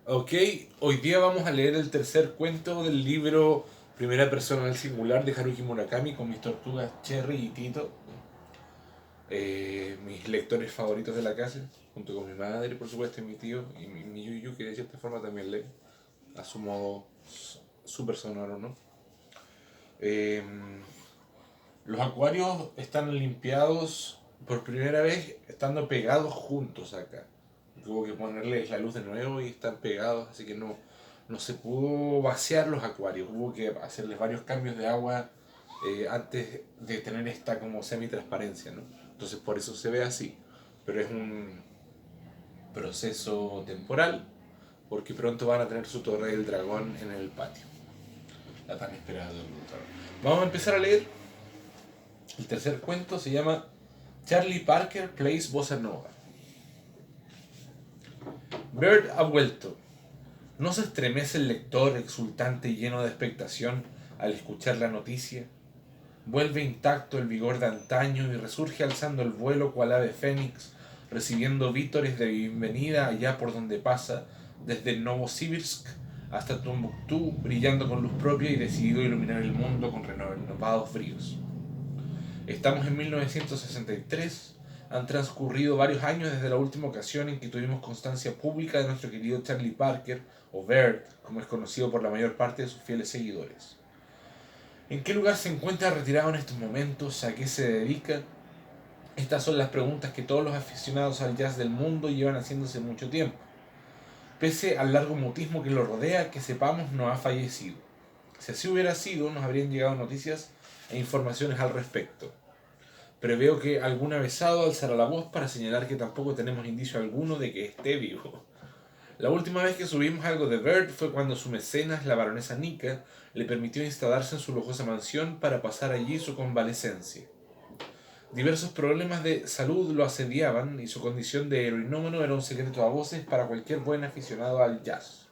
Ok, hoy día vamos a leer el tercer cuento del libro Primera Persona del Singular de Haruki Murakami con mis tortugas Cherry y Tito, mis lectores favoritos de la casa, junto con mi madre, por supuesto, y mi tío, y mi Yuyu, que de cierta forma también lee, a su modo súper sonoro, ¿no? Eh, los acuarios están limpiados por primera vez estando pegados juntos acá. Tuvo que ponerles la luz de nuevo y están pegados, así que no se pudo vaciar los acuarios. Hubo que hacerles varios cambios de agua antes de tener esta como semi-transparencia, ¿no? Entonces por eso se ve así. Pero es un proceso temporal, porque pronto van a tener su torre del dragón en el patio. La tan esperada del dragón. Vamos a empezar a leer. El tercer cuento se llama Charlie Parker Plays Bossa Nova. Bird ha vuelto. ¿No se estremece el lector exultante y lleno de expectación al escuchar la noticia? Vuelve intacto el vigor de antaño y resurge alzando el vuelo cual ave fénix, recibiendo vítores de bienvenida allá por donde pasa, desde Novosibirsk hasta Tombuctú, brillando con luz propia y decidido a iluminar el mundo con renovados bríos. Estamos en 1963. Han transcurrido varios años desde la última ocasión en que tuvimos constancia pública de nuestro querido Charlie Parker, o Bert, como es conocido por la mayor parte de sus fieles seguidores. ¿En qué lugar se encuentra retirado en estos momentos? ¿A qué se dedica? Estas son las preguntas que todos los aficionados al jazz del mundo llevan haciéndose mucho tiempo. Pese al largo mutismo que lo rodea, que sepamos no ha fallecido. Si así hubiera sido, nos habrían llegado noticias e informaciones al respecto. Preveo que algún avesado alzará la voz para señalar que tampoco tenemos indicio alguno de que esté vivo. La última vez que subimos algo de Bird fue cuando su mecenas, la baronesa Nika, le permitió instalarse en su lujosa mansión para pasar allí su convalecencia. Diversos problemas de salud lo asediaban y su condición de heroinómano era un secreto a voces para cualquier buen aficionado al jazz.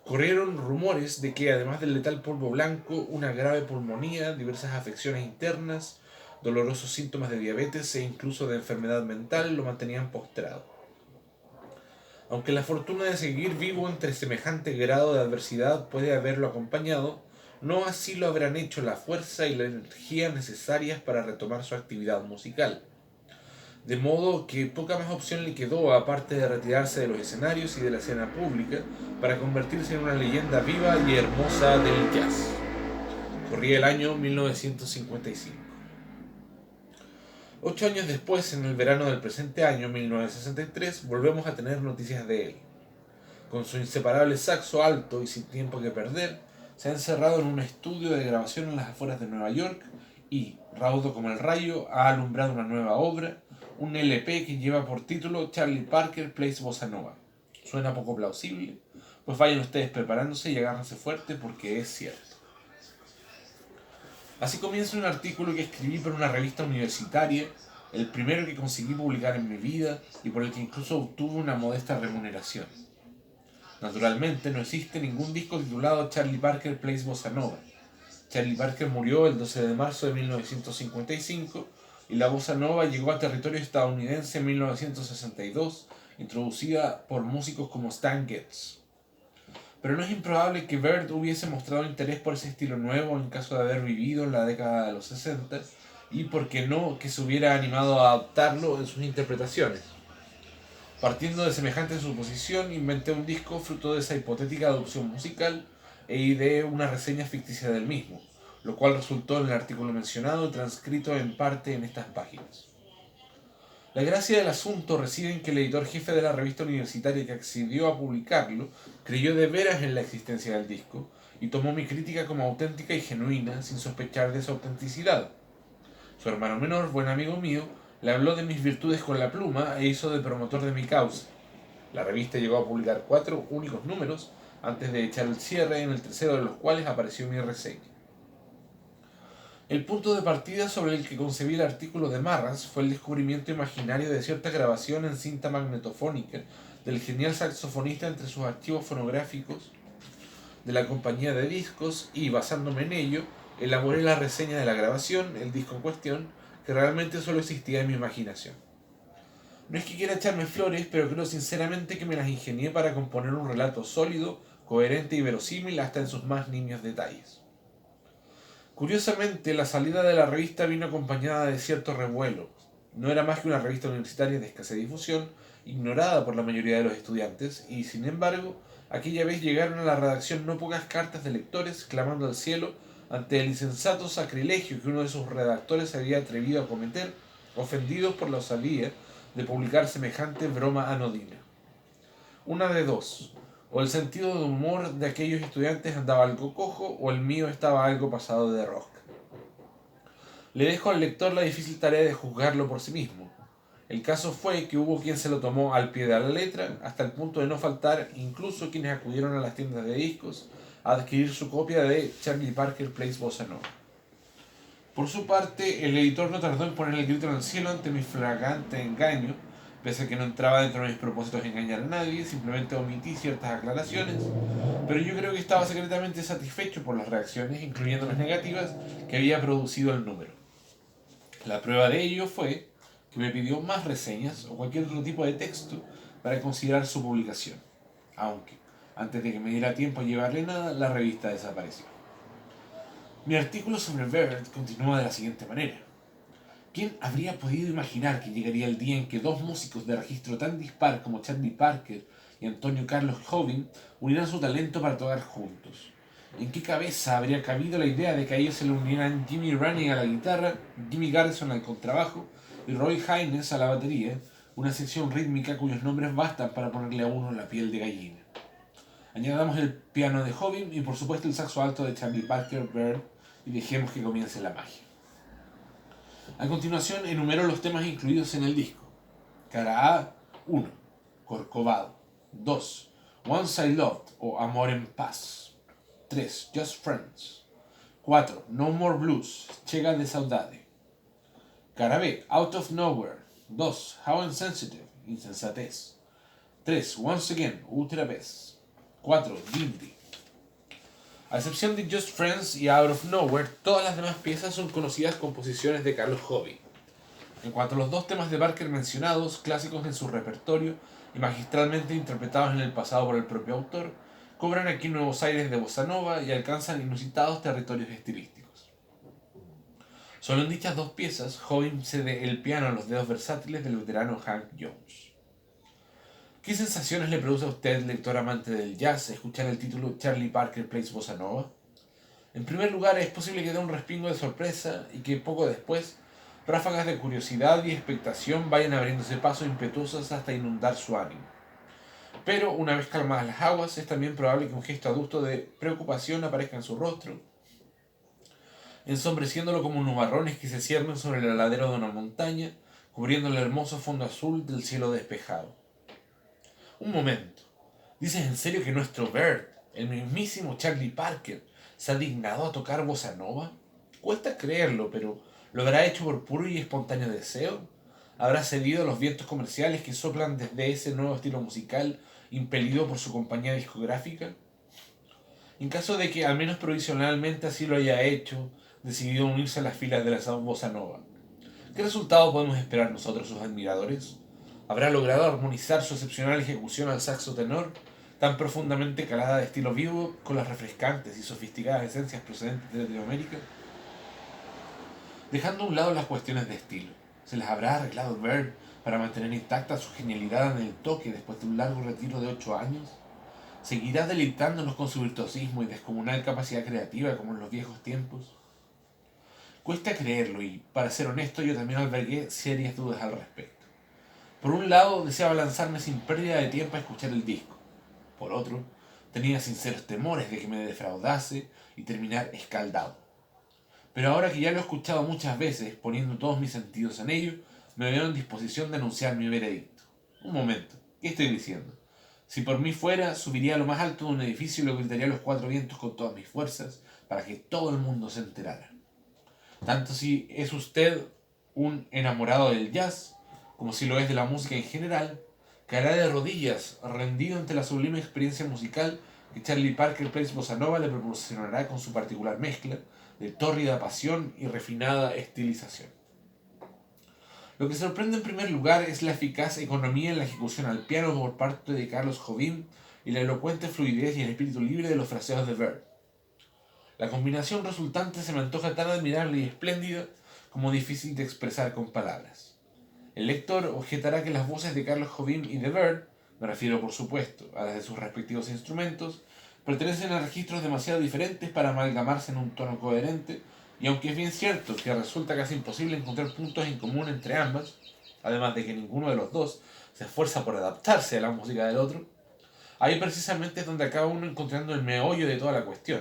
Corrieron rumores de que, además del letal polvo blanco, una grave pulmonía, diversas afecciones internas, dolorosos síntomas de diabetes e incluso de enfermedad mental lo mantenían postrado. Aunque la fortuna de seguir vivo entre semejante grado de adversidad puede haberlo acompañado, no así lo habrán hecho la fuerza y la energía necesarias para retomar su actividad musical. De modo que poca más opción le quedó aparte de retirarse de los escenarios y de la escena pública para convertirse en una leyenda viva y hermosa del jazz. Corría el año 1955. 8 años después, en el verano del presente año 1963, volvemos a tener noticias de él. Con su inseparable saxo alto y sin tiempo que perder, se ha encerrado en un estudio de grabación en las afueras de Nueva York y, raudo como el rayo, ha alumbrado una nueva obra, un LP que lleva por título Charlie Parker Plays Bossa Nova. Suena poco plausible, pues vayan ustedes preparándose y agárrense fuerte porque es cierto. Así comienza un artículo que escribí para una revista universitaria, el primero que conseguí publicar en mi vida y por el que incluso obtuve una modesta remuneración. Naturalmente, no existe ningún disco titulado Charlie Parker Plays Bossa Nova. Charlie Parker murió el 12 de marzo de 1955 y la bossa nova llegó a territorio estadounidense en 1962, introducida por músicos como Stan Getz. Pero no es improbable que Bird hubiese mostrado interés por ese estilo nuevo en caso de haber vivido en la década de los 60 y, por qué no, que se hubiera animado a adaptarlo en sus interpretaciones. Partiendo de semejante suposición, inventé un disco fruto de esa hipotética adopción musical e ideé una reseña ficticia del mismo, lo cual resultó en el artículo mencionado, transcrito en parte en estas páginas. La gracia del asunto reside en que el editor jefe de la revista universitaria que accedió a publicarlo creyó de veras en la existencia del disco y tomó mi crítica como auténtica y genuina sin sospechar de su autenticidad. Su hermano menor, buen amigo mío, le habló de mis virtudes con la pluma e hizo de promotor de mi causa. La revista llegó a publicar 4 únicos números antes de echar el cierre, en el tercero de los cuales apareció mi reseña. El punto de partida sobre el que concebí el artículo de Marras fue el descubrimiento imaginario de cierta grabación en cinta magnetofónica del genial saxofonista entre sus archivos fonográficos de la compañía de discos y, basándome en ello, elaboré la reseña de la grabación, el disco en cuestión, que realmente solo existía en mi imaginación. No es que quiera echarme flores, pero creo sinceramente que me las ingenié para componer un relato sólido, coherente y verosímil hasta en sus más nimios detalles. Curiosamente, la salida de la revista vino acompañada de cierto revuelo. No era más que una revista universitaria de escasa difusión, ignorada por la mayoría de los estudiantes, y sin embargo, aquella vez llegaron a la redacción no pocas cartas de lectores clamando al cielo ante el insensato sacrilegio que uno de sus redactores había atrevido a cometer, ofendidos por la osadía de publicar semejante broma anodina. Una de dos: o el sentido de humor de aquellos estudiantes andaba algo cojo, o el mío estaba algo pasado de rosca. Le dejo al lector la difícil tarea de juzgarlo por sí mismo. El caso fue que hubo quien se lo tomó al pie de la letra, hasta el punto de no faltar incluso quienes acudieron a las tiendas de discos a adquirir su copia de Charlie Parker Plays Bossa Nova. Por su parte, el editor no tardó en poner el grito en el cielo ante mi flagrante engaño, pese a que no entraba dentro de mis propósitos engañar a nadie, simplemente omití ciertas aclaraciones, pero yo creo que estaba secretamente satisfecho por las reacciones, incluyendo las negativas, que había producido el número. La prueba de ello fue que me pidió más reseñas o cualquier otro tipo de texto para considerar su publicación, aunque, antes de que me diera tiempo a llevarle nada, la revista desapareció. Mi artículo sobre Bird continúa de la siguiente manera. ¿Quién habría podido imaginar que llegaría el día en que dos músicos de registro tan dispar como Charlie Parker y Antonio Carlos Jobim unirán su talento para tocar juntos? ¿En qué cabeza habría cabido la idea de que a ellos se le unieran Jimmy Running a la guitarra, Jimmy Garrison al contrabajo y Roy Haynes a la batería, una sección rítmica cuyos nombres bastan para ponerle a uno la piel de gallina? Añadamos el piano de Jobim y por supuesto el saxo alto de Charlie Parker Bird y dejemos que comience la magia. A continuación enumero los temas incluidos en el disco. Cara A: 1. Corcovado. 2. Once I Loved o Amor en Paz. 3. Just Friends. 4. No More Blues, Chega de Saudade. Cara B: Out of Nowhere. 2. How Insensitive, Insensatez. 3. Once Again, Outra Vez. 4. Dindy. A excepción de Just Friends y Out of Nowhere, todas las demás piezas son conocidas composiciones de Carlos Jobim. En cuanto a los dos temas de Parker mencionados, clásicos en su repertorio y magistralmente interpretados en el pasado por el propio autor, cobran aquí nuevos aires de bossa nova y alcanzan inusitados territorios estilísticos. Solo en dichas dos piezas, Jobim cede el piano a los dedos versátiles del veterano Hank Jones. ¿Qué sensaciones le produce a usted, lector amante del jazz, escuchar el título Charlie Parker Plays Bossa Nova? En primer lugar, es posible que dé un respingo de sorpresa y que poco después, ráfagas de curiosidad y expectación vayan abriéndose paso impetuosas hasta inundar su ánimo. Pero, una vez calmadas las aguas, es también probable que un gesto adusto de preocupación aparezca en su rostro, ensombreciéndolo como nubarrones que se ciernen sobre el ladero de una montaña, cubriendo el hermoso fondo azul del cielo despejado. Un momento. ¿Dices en serio que nuestro Bird, el mismísimo Charlie Parker, se ha dignado a tocar bossa nova? Cuesta creerlo, pero ¿lo habrá hecho por puro y espontáneo deseo? ¿Habrá cedido a los vientos comerciales que soplan desde ese nuevo estilo musical, impelido por su compañía discográfica? En caso de que, al menos provisionalmente, así lo haya hecho, decidido unirse a las filas de la bossa nova, ¿qué resultado podemos esperar nosotros, sus admiradores? ¿Habrá logrado armonizar su excepcional ejecución al saxo tenor, tan profundamente calada de estilo vivo, con las refrescantes y sofisticadas esencias procedentes de Latinoamérica? Dejando a un lado las cuestiones de estilo, ¿se las habrá arreglado Bird para mantener intacta su genialidad en el toque después de un largo retiro de 8 años? ¿Seguirá deleitándonos con su virtuosismo y descomunal capacidad creativa como en los viejos tiempos? Cuesta creerlo y, para ser honesto, yo también albergué serias dudas al respecto. Por un lado, deseaba lanzarme sin pérdida de tiempo a escuchar el disco. Por otro, tenía sinceros temores de que me defraudase y terminar escaldado. Pero ahora que ya lo he escuchado muchas veces, poniendo todos mis sentidos en ello, me veo en disposición de anunciar mi veredicto. Un momento, ¿qué estoy diciendo? Si por mí fuera, subiría a lo más alto de un edificio y lo gritaría a los cuatro vientos con todas mis fuerzas para que todo el mundo se enterara. Tanto si es usted un enamorado del jazz, como si lo es de la música en general, caerá de rodillas, rendido ante la sublime experiencia musical que Charlie Parker Plays Bossa Nova le proporcionará con su particular mezcla de tórrida pasión y refinada estilización. Lo que sorprende en primer lugar es la eficaz economía en la ejecución al piano por parte de Carlos Jobim y la elocuente fluidez y el espíritu libre de los fraseos de Bird. La combinación resultante se me antoja tan admirable y espléndida como difícil de expresar con palabras. El lector objetará que las voces de Carlos Jobim y de Bird, me refiero por supuesto a las de sus respectivos instrumentos, pertenecen a registros demasiado diferentes para amalgamarse en un tono coherente, y aunque es bien cierto que resulta casi imposible encontrar puntos en común entre ambas, además de que ninguno de los dos se esfuerza por adaptarse a la música del otro, ahí precisamente es donde acaba uno encontrando el meollo de toda la cuestión.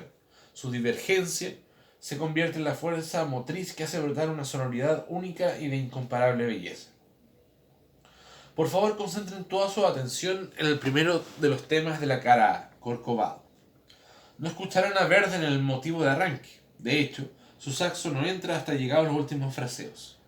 Su divergencia se convierte en la fuerza motriz que hace brotar una sonoridad única y de incomparable belleza. Por favor, concentren toda su atención en el primero de los temas de la cara A, Corcovado. No escucharán a Bird en el motivo de arranque. De hecho, su saxo no entra hasta llegados los últimos fraseos.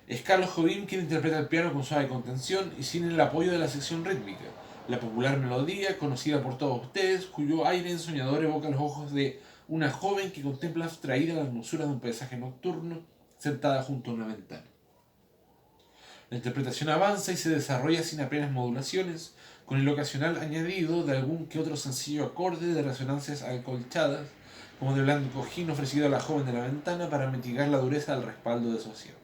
Es Carlos Jobim quien interpreta el piano con suave contención y sin el apoyo de la sección rítmica, la popular melodía conocida por todos ustedes, cuyo aire ensoñador evoca los ojos de una joven que contempla abstraída la hermosura de un paisaje nocturno sentada junto a una ventana. La interpretación avanza y se desarrolla sin apenas modulaciones, con el ocasional añadido de algún que otro sencillo acorde de resonancias acolchadas, como de blando cojín ofrecido a la joven de la ventana para mitigar la dureza del respaldo de su asiento.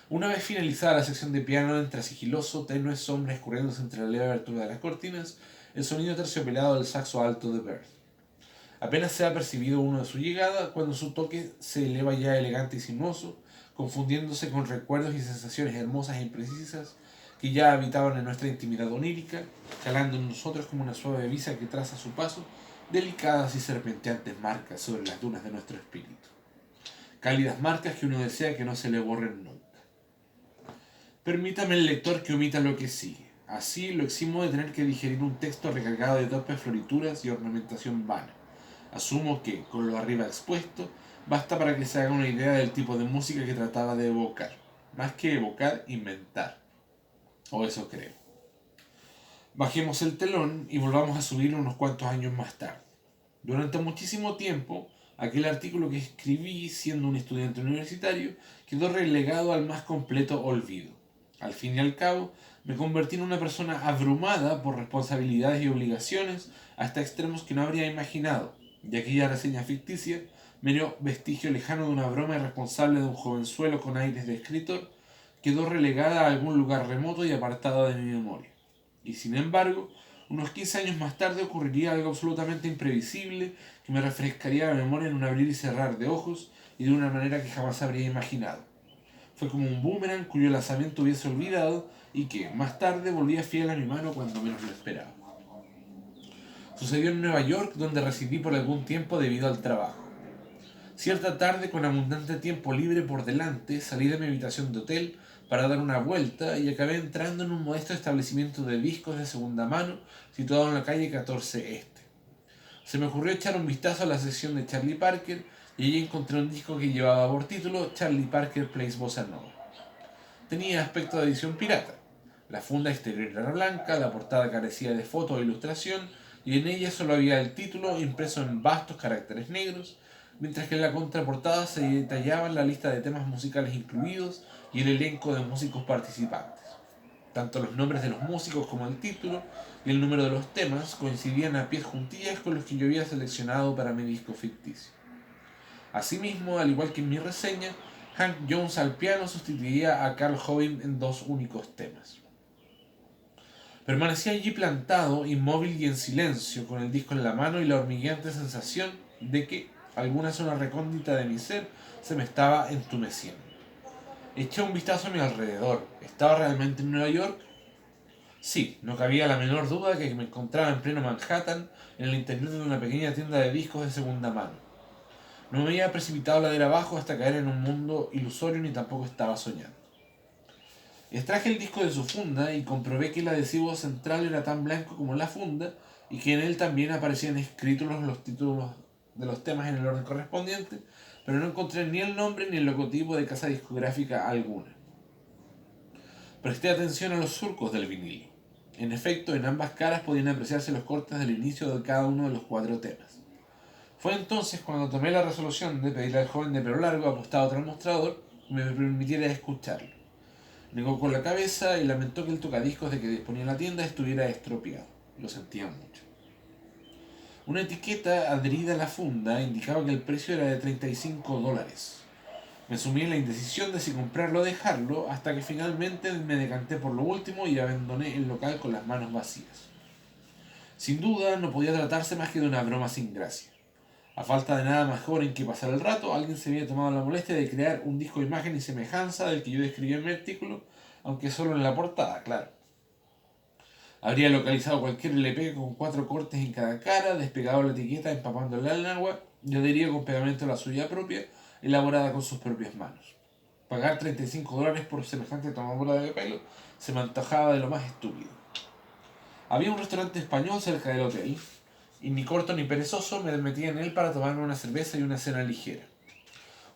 Una vez finalizada la sección de piano, entra sigiloso, tenues sombras escurriéndose entre la leve abertura de las cortinas, el sonido terciopelado del saxo alto de Bird. Apenas se ha percibido uno de su llegada, cuando su toque se eleva ya elegante y sinuoso, confundiéndose con recuerdos y sensaciones hermosas e imprecisas que ya habitaban en nuestra intimidad onírica, calando en nosotros como una suave brisa que traza a su paso delicadas y serpenteantes marcas sobre las dunas de nuestro espíritu. Cálidas marcas que uno desea que no se le borren nunca. Permítame el lector que omita lo que sigue. Así lo eximo de tener que digerir un texto recargado de torpes florituras y ornamentación vana. Asumo que, con lo arriba expuesto, basta para que se haga una idea del tipo de música que trataba de evocar. Más que evocar, inventar. O eso creo. Bajemos el telón y volvamos a subir unos cuantos años más tarde. Durante muchísimo tiempo, aquel artículo que escribí siendo un estudiante universitario quedó relegado al más completo olvido. Al fin y al cabo, me convertí en una persona abrumada por responsabilidades y obligaciones hasta extremos que no habría imaginado, y aquella reseña ficticia, mero vestigio lejano de una broma irresponsable de un jovenzuelo con aires de escritor, quedó relegada a algún lugar remoto y apartada de mi memoria. Y sin embargo, unos 15 años más tarde ocurriría algo absolutamente imprevisible que me refrescaría la memoria en un abrir y cerrar de ojos y de una manera que jamás habría imaginado. Fue como un boomerang cuyo lanzamiento hubiese olvidado y que, más tarde, volvía fiel a mi mano cuando menos lo esperaba. Sucedió en Nueva York, donde residí por algún tiempo debido al trabajo. Cierta tarde, con abundante tiempo libre por delante, salí de mi habitación de hotel para dar una vuelta y acabé entrando en un modesto establecimiento de discos de segunda mano situado en la calle 14 Este. Se me ocurrió echar un vistazo a la sección de Charlie Parker y allí encontré un disco que llevaba por título Charlie Parker Plays Bossa Nova. Tenía aspecto de edición pirata. La funda exterior era blanca, la portada carecía de foto o ilustración y en ella solo había el título impreso en vastos caracteres negros, mientras que en la contraportada se detallaban la lista de temas musicales incluidos y el elenco de músicos participantes. Tanto los nombres de los músicos como el título y el número de los temas coincidían a pies juntillas con los que yo había seleccionado para mi disco ficticio. Asimismo, al igual que en mi reseña, Hank Jones al piano sustituía a Carl Jobim en dos únicos temas. Permanecía allí plantado, inmóvil y en silencio, con el disco en la mano y la hormigueante sensación de que alguna zona recóndita de mi ser se me estaba entumeciendo. Eché un vistazo a mi alrededor. ¿Estaba realmente en Nueva York? Sí, no cabía la menor duda que me encontraba en pleno Manhattan, en el interior de una pequeña tienda de discos de segunda mano. No me había precipitado ladera abajo hasta caer en un mundo ilusorio ni tampoco estaba soñando. Extraje el disco de su funda y comprobé que el adhesivo central era tan blanco como la funda y que en él también aparecían escritos los títulos de los temas en el orden correspondiente, pero no encontré ni el nombre ni el logotipo de casa discográfica alguna. Presté atención a los surcos del vinilo. En efecto, en ambas caras podían apreciarse los cortes del inicio de cada uno de los 4 temas. Fue entonces cuando tomé la resolución de pedirle al joven de pelo largo apostado tras el mostrador me permitiera escucharlo. Negó con la cabeza y lamentó que el tocadiscos de que disponía la tienda estuviera estropeado. Lo sentía mucho. Una etiqueta adherida a la funda indicaba que el precio era de $35. Me sumí en la indecisión de si comprarlo o dejarlo, hasta que finalmente me decanté por lo último y abandoné el local con las manos vacías. Sin duda, no podía tratarse más que de una broma sin gracia. A falta de nada mejor en que pasar el rato, alguien se había tomado la molestia de crear un disco de imagen y semejanza del que yo describí en mi artículo, aunque solo en la portada, claro. Habría localizado cualquier LP con 4 cortes en cada cara, despegado la etiqueta empapándola en agua y adherido con pegamento a la suya propia, elaborada con sus propias manos. Pagar $35 por semejante tomadura de pelo se me antojaba de lo más estúpido. Había un restaurante español cerca del hotel, y ni corto ni perezoso me metí en él para tomarme una cerveza y una cena ligera.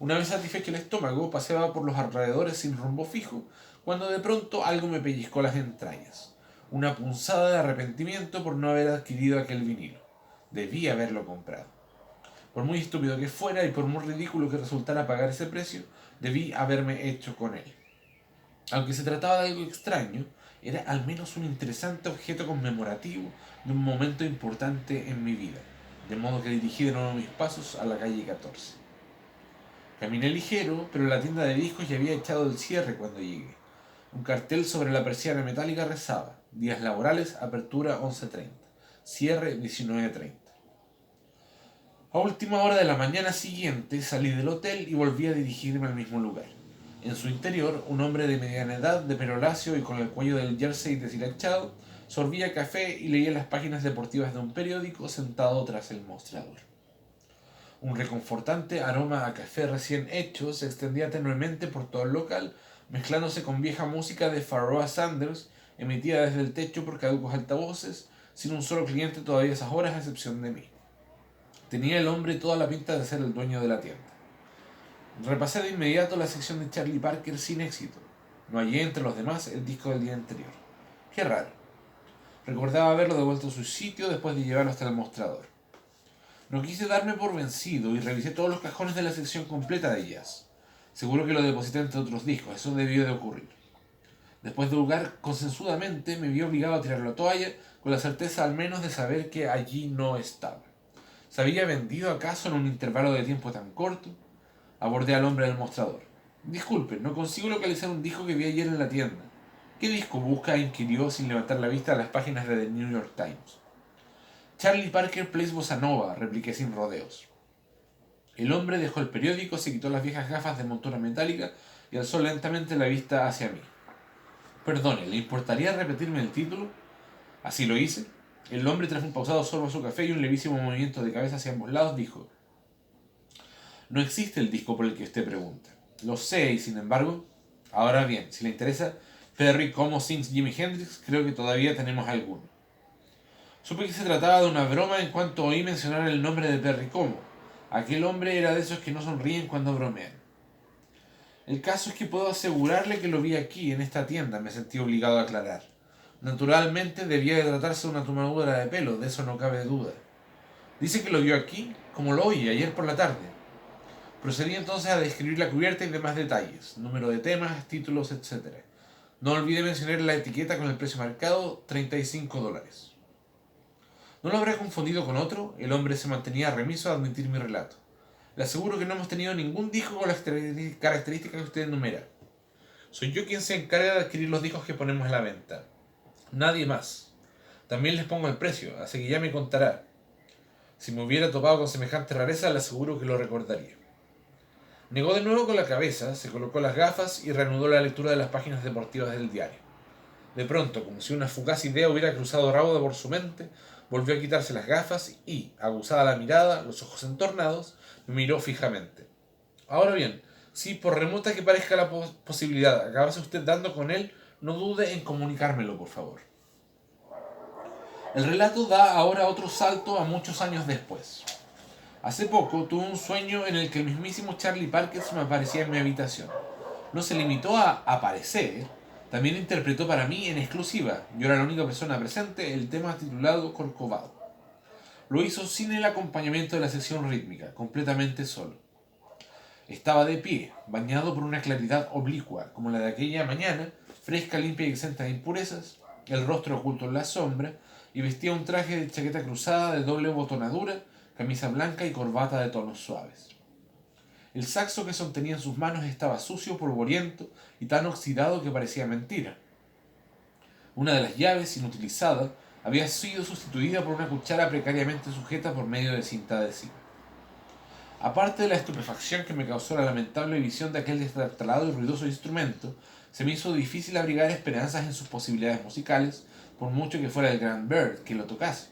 Una vez satisfecho el estómago, paseaba por los alrededores sin rumbo fijo, cuando de pronto algo me pellizcó las entrañas. Una punzada de arrepentimiento por no haber adquirido aquel vinilo. Debí haberlo comprado. Por muy estúpido que fuera y por muy ridículo que resultara pagar ese precio, debí haberme hecho con él. Aunque se trataba de algo extraño, era al menos un interesante objeto conmemorativo de un momento importante en mi vida, de modo que dirigí de nuevo mis pasos a la calle 14. Caminé ligero, pero la tienda de discos ya había echado el cierre cuando llegué. Un cartel sobre la persiana metálica rezaba: días laborales, apertura 11:30, cierre 19:30. A última hora de la mañana siguiente salí del hotel y volví a dirigirme al mismo lugar. En su interior, un hombre de mediana edad, de pelo lacio y con el cuello del jersey deshilachado, sorbía café y leía las páginas deportivas de un periódico sentado tras el mostrador. Un reconfortante aroma a café recién hecho se extendía tenuemente por todo el local, mezclándose con vieja música de Pharoah Sanders, emitida desde el techo por caducos altavoces, sin un solo cliente todavía a esas horas a excepción de mí. Tenía el hombre toda la pinta de ser el dueño de la tienda. Repasé de inmediato la sección de Charlie Parker sin éxito. No hallé entre los demás el disco del día anterior. Qué raro. Recordaba haberlo devuelto a su sitio después de llevarlo hasta el mostrador. No quise darme por vencido y revisé todos los cajones de la sección completa de jazz. Seguro que lo deposité entre otros discos, eso debió de ocurrir. Después de jugar consensudamente, me vi obligado a tirar la toalla, con la certeza al menos de saber que allí no estaba. ¿Se había vendido acaso en un intervalo de tiempo tan corto? Abordé al hombre del mostrador. Disculpe, no consigo localizar un disco que vi ayer en la tienda. ¿Qué disco busca?, inquirió sin levantar la vista a las páginas de The New York Times. Charlie Parker Plays Bossa Nova, repliqué sin rodeos. El hombre dejó el periódico, se quitó las viejas gafas de montura metálica y alzó lentamente la vista hacia mí. Perdone, ¿le importaría repetirme el título? Así lo hice. El hombre, tras un pausado sorbo a su café y un levísimo movimiento de cabeza hacia ambos lados, dijo: no existe el disco por el que usted pregunta. Lo sé, y sin embargo... Ahora bien, si le interesa Perry Como Sings Jimi Hendrix, creo que todavía tenemos alguno. Supe que se trataba de una broma en cuanto oí mencionar el nombre de Perry Como. Aquel hombre era de esos que no sonríen cuando bromean. El caso es que puedo asegurarle que lo vi aquí, en esta tienda, me sentí obligado a aclarar. Naturalmente debía de tratarse de una tomadura de pelo, de eso no cabe duda. Dice que lo vio aquí, como lo oí, ayer por la tarde. Procedí entonces a describir la cubierta y demás detalles, número de temas, títulos, etc. No olvidé mencionar la etiqueta con el precio marcado, $35. ¿No lo habrá confundido con otro? El hombre se mantenía remiso a admitir mi relato. Le aseguro que no hemos tenido ningún disco con las características que usted enumera. Soy yo quien se encarga de adquirir los discos que ponemos a la venta. Nadie más. También les pongo el precio, así que ya me contará. Si me hubiera topado con semejante rareza, le aseguro que lo recordaría. Negó de nuevo con la cabeza, se colocó las gafas y reanudó la lectura de las páginas deportivas del diario. De pronto, como si una fugaz idea hubiera cruzado rauda por su mente, volvió a quitarse las gafas y, aguzada la mirada, los ojos entornados, me miró fijamente. Ahora bien, si por remota que parezca la posibilidad acabase usted dando con él, no dude en comunicármelo, por favor. El relato da ahora otro salto a muchos años después. Hace poco tuve un sueño en el que el mismísimo Charlie Parker se me aparecía en mi habitación. No se limitó a aparecer, también interpretó para mí en exclusiva, yo era la única persona presente, el tema titulado Corcovado. Lo hizo sin el acompañamiento de la sección rítmica, completamente solo. Estaba de pie, bañado por una claridad oblicua, como la de aquella mañana, fresca, limpia y exenta de impurezas, el rostro oculto en la sombra, y vestía un traje de chaqueta cruzada de doble botonadura, camisa blanca y corbata de tonos suaves. El saxo que sostenía en sus manos estaba sucio, polvoriento y tan oxidado que parecía mentira. Una de las llaves, inutilizada, había sido sustituida por una cuchara precariamente sujeta por medio de cinta adhesiva. Aparte de la estupefacción que me causó la lamentable visión de aquel destartalado y ruidoso instrumento, se me hizo difícil abrigar esperanzas en sus posibilidades musicales, por mucho que fuera el gran Bird quien lo tocase.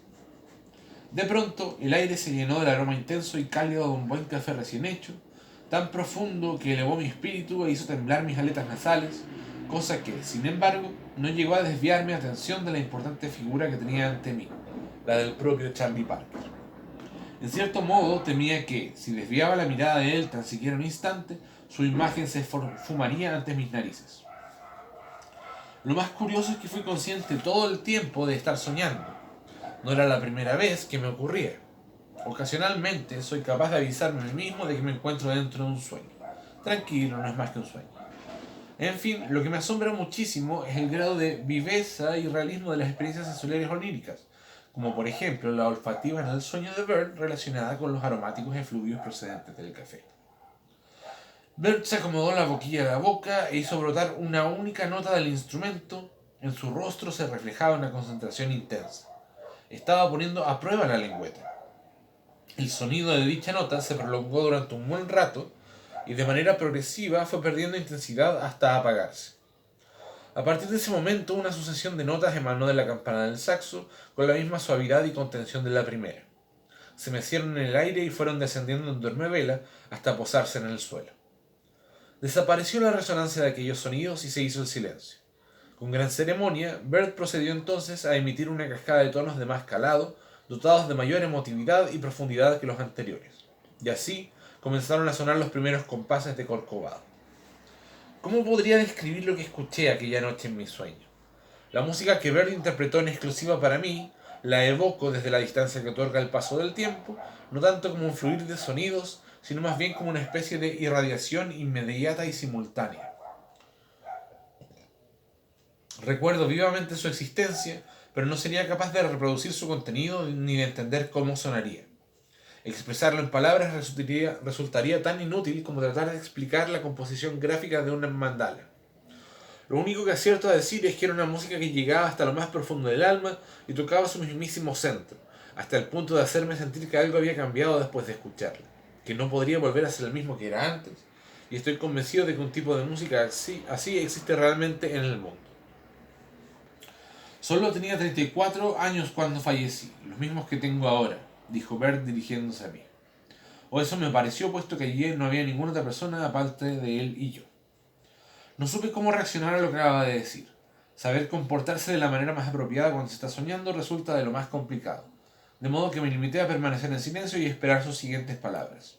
De pronto, el aire se llenó del aroma intenso y cálido de un buen café recién hecho, tan profundo que elevó mi espíritu e hizo temblar mis aletas nasales, cosa que, sin embargo, no llegó a desviar mi atención de la importante figura que tenía ante mí, la del propio Charlie Parker. En cierto modo, temía que, si desviaba la mirada de él tan siquiera un instante, su imagen se fumaría ante mis narices. Lo más curioso es que fui consciente todo el tiempo de estar soñando. No era la primera vez que me ocurría. Ocasionalmente soy capaz de avisarme a mí mismo de que me encuentro dentro de un sueño. Tranquilo, no es más que un sueño. En fin, lo que me asombra muchísimo es el grado de viveza y realismo de las experiencias sensoriales oníricas, como por ejemplo la olfativa en el sueño de Bird relacionada con los aromáticos efluvios procedentes del café. Bird se acomodó la boquilla de la boca e hizo brotar una única nota del instrumento. En su rostro se reflejaba una concentración intensa. Estaba poniendo a prueba la lengüeta. El sonido de dicha nota se prolongó durante un buen rato y de manera progresiva fue perdiendo intensidad hasta apagarse. A partir de ese momento, una sucesión de notas emanó de la campana del saxo con la misma suavidad y contención de la primera. Se mecieron en el aire y fueron descendiendo en duermevela hasta posarse en el suelo. Desapareció la resonancia de aquellos sonidos y se hizo el silencio. Con gran ceremonia, Bird procedió entonces a emitir una cascada de tonos de más calado, dotados de mayor emotividad y profundidad que los anteriores. Y así comenzaron a sonar los primeros compases de Corcovado. ¿Cómo podría describir lo que escuché aquella noche en mi sueño? La música que Bird interpretó en exclusiva para mí, la evoco desde la distancia que otorga el paso del tiempo, no tanto como un fluir de sonidos, sino más bien como una especie de irradiación inmediata y simultánea. Recuerdo vivamente su existencia, pero no sería capaz de reproducir su contenido ni de entender cómo sonaría. Expresarlo en palabras resultaría tan inútil como tratar de explicar la composición gráfica de una mandala. Lo único que acierto a decir es que era una música que llegaba hasta lo más profundo del alma y tocaba su mismísimo centro, hasta el punto de hacerme sentir que algo había cambiado después de escucharla, que no podría volver a ser el mismo que era antes, y estoy convencido de que un tipo de música así existe realmente en el mundo. Solo tenía 34 años cuando fallecí, los mismos que tengo ahora, dijo Bert dirigiéndose a mí. O eso me pareció, puesto que allí no había ninguna otra persona aparte de él y yo. No supe cómo reaccionar a lo que acababa de decir. Saber comportarse de la manera más apropiada cuando se está soñando resulta de lo más complicado, de modo que me limité a permanecer en silencio y esperar sus siguientes palabras.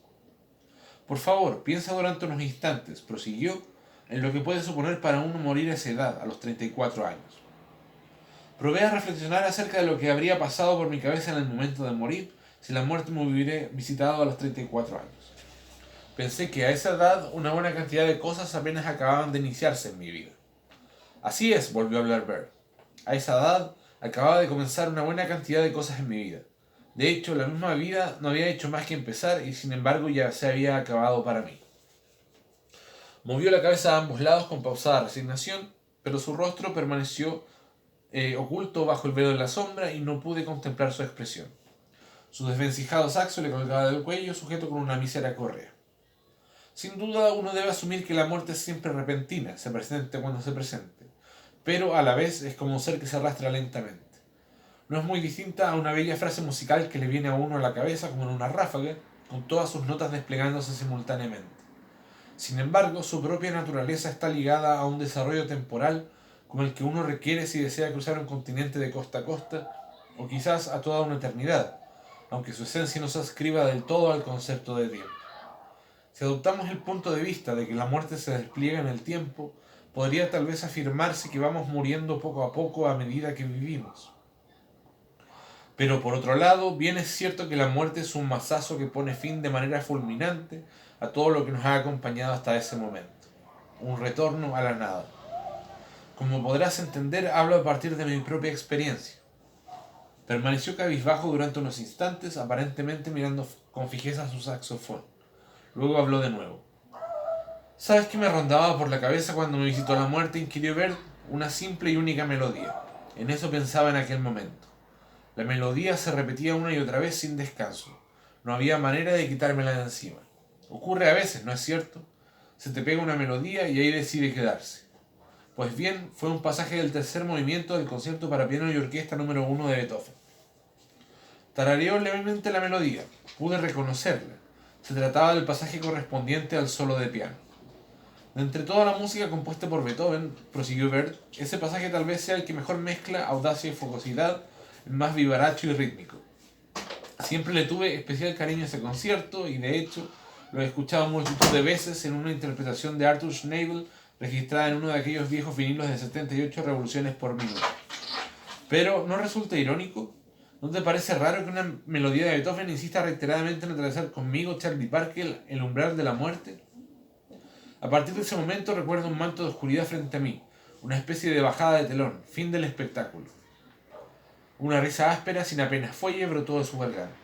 Por favor, piensa durante unos instantes, prosiguió, en lo que puede suponer para uno morir a esa edad, a los 34 años. Probé a reflexionar acerca de lo que habría pasado por mi cabeza en el momento de morir si la muerte me hubiera visitado a los 34 años. Pensé que a esa edad una buena cantidad de cosas apenas acababan de iniciarse en mi vida. Así es, volvió a hablar Bird. A esa edad acababa de comenzar una buena cantidad de cosas en mi vida. De hecho, la misma vida no había hecho más que empezar y sin embargo ya se había acabado para mí. Movió la cabeza a ambos lados con pausada resignación, pero su rostro permaneció oculto bajo el velo de la sombra y no pude contemplar su expresión. Su desvencijado saxo le colgaba del cuello sujeto con una mísera correa. Sin duda uno debe asumir que la muerte es siempre repentina, se presente cuando se presente, pero a la vez es como un ser que se arrastra lentamente. No es muy distinta a una bella frase musical que le viene a uno a la cabeza como en una ráfaga, con todas sus notas desplegándose simultáneamente. Sin embargo, su propia naturaleza está ligada a un desarrollo temporal como el que uno requiere si desea cruzar un continente de costa a costa, o quizás a toda una eternidad, aunque su esencia no se adscriba del todo al concepto de tiempo. Si adoptamos el punto de vista de que la muerte se despliega en el tiempo, podría tal vez afirmarse que vamos muriendo poco a poco a medida que vivimos. Pero por otro lado, bien es cierto que la muerte es un mazazo que pone fin de manera fulminante a todo lo que nos ha acompañado hasta ese momento. Un retorno a la nada. Como podrás entender, hablo a partir de mi propia experiencia. Permaneció cabizbajo durante unos instantes, aparentemente mirando con fijeza su saxofón. Luego habló de nuevo. ¿Sabes qué me rondaba por la cabeza cuando me visitó la muerte? Inquirió Bert. Una simple y única melodía. En eso pensaba en aquel momento. La melodía se repetía una y otra vez sin descanso. No había manera de quitármela de encima. Ocurre a veces, ¿no es cierto? Se te pega una melodía y ahí decide quedarse. Pues bien, fue un pasaje del tercer movimiento del concierto para piano y orquesta número 1 de Beethoven. Tarareó levemente la melodía. Pude reconocerla. Se trataba del pasaje correspondiente al solo de piano. De entre toda la música compuesta por Beethoven, prosiguió Bert, ese pasaje tal vez sea el que mejor mezcla audacia y fogosidad, el más vivaracho y rítmico. Siempre le tuve especial cariño a ese concierto y de hecho lo he escuchado multitud de veces en una interpretación de Arthur Schnabel registrada en uno de aquellos viejos vinilos de 78 revoluciones por minuto. Pero, ¿no resulta irónico? ¿No te parece raro que una melodía de Beethoven insista reiteradamente en atravesar conmigo, Charlie Parker, el umbral de la muerte? A partir de ese momento recuerdo un manto de oscuridad frente a mí, una especie de bajada de telón, fin del espectáculo. Una risa áspera sin apenas fuelle brotó de su garganta.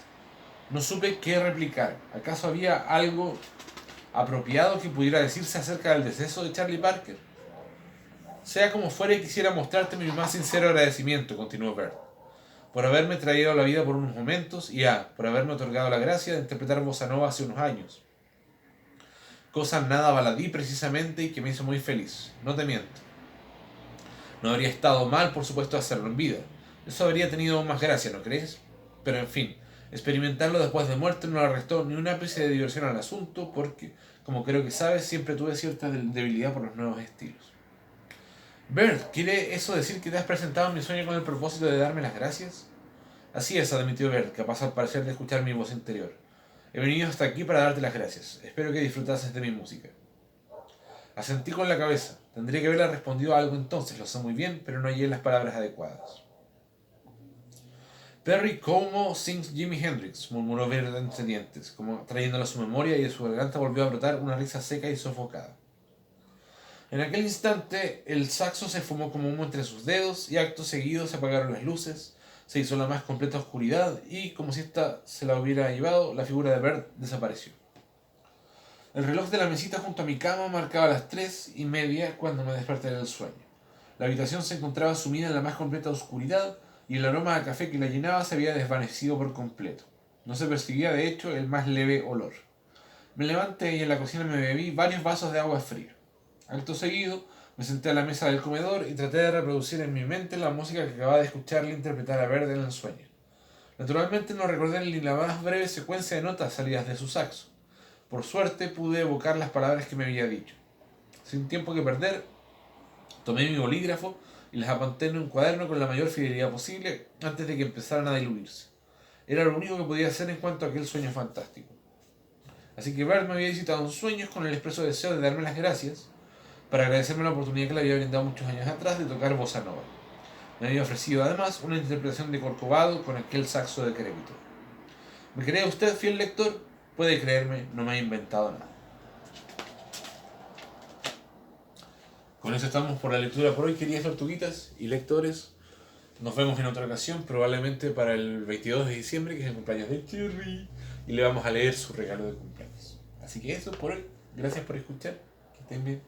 No supe qué replicar. ¿Acaso había algo apropiado que pudiera decirse acerca del deceso de Charlie Parker? Sea como fuere, quisiera mostrarte mi más sincero agradecimiento, continuó Bert, por haberme traído a la vida por unos momentos y por haberme otorgado la gracia de interpretar bossa nova hace unos años. Cosa nada baladí precisamente y que me hizo muy feliz. No te miento. No habría estado mal, por supuesto, hacerlo en vida. Eso habría tenido más gracia, ¿no crees? Pero en fin, experimentarlo después de muerte no le restó ni un ápice de diversión al asunto porque, como creo que sabes, siempre tuve cierta debilidad por los nuevos estilos. Bert, ¿quiere eso decir que te has presentado en mi sueño con el propósito de darme las gracias? Así es, admitió Bert, capaz al parecer de escuchar mi voz interior. He venido hasta aquí para darte las gracias. Espero que disfrutases de mi música. Asentí con la cabeza. Tendría que haberle respondido a algo entonces, lo sé muy bien, pero no hallé las palabras adecuadas. Perry Como sings Jimi Hendrix, murmuró Bert entre dientes, como trayéndolo a su memoria, y de su garganta volvió a brotar una risa seca y sofocada. En aquel instante, el saxo se fumó como humo entre sus dedos, y acto seguido se apagaron las luces, se hizo la más completa oscuridad, y, como si ésta se la hubiera llevado, la figura de Bert desapareció. El reloj de la mesita junto a mi cama marcaba las 3:30 cuando me desperté del sueño. La habitación se encontraba sumida en la más completa oscuridad, y el aroma a café que la llenaba se había desvanecido por completo. No se percibía, de hecho, el más leve olor. Me levanté y en la cocina me bebí varios vasos de agua fría. Acto seguido, me senté a la mesa del comedor y traté de reproducir en mi mente la música que acababa de escucharle interpretar a Bert en el sueño. Naturalmente no recordé ni la más breve secuencia de notas salidas de su saxo. Por suerte pude evocar las palabras que me había dicho. Sin tiempo que perder, tomé mi bolígrafo y las apunté en un cuaderno con la mayor fidelidad posible antes de que empezaran a diluirse. Era lo único que podía hacer en cuanto a aquel sueño fantástico. Así que Bert me había visitado en sueños con el expreso deseo de darme las gracias para agradecerme la oportunidad que le había brindado muchos años atrás de tocar bossa nova. Me había ofrecido además una interpretación de Corcovado con aquel saxo decrépito. ¿Me cree usted, fiel lector? Puede creerme, no me he inventado nada. Con eso estamos por la lectura por hoy, queridas tortuguitas y lectores. Nos vemos en otra ocasión, probablemente para el 22 de diciembre, que es el cumpleaños de Cherry, y le vamos a leer su regalo de cumpleaños. Así que eso por hoy. Gracias por escuchar. Que estén bien.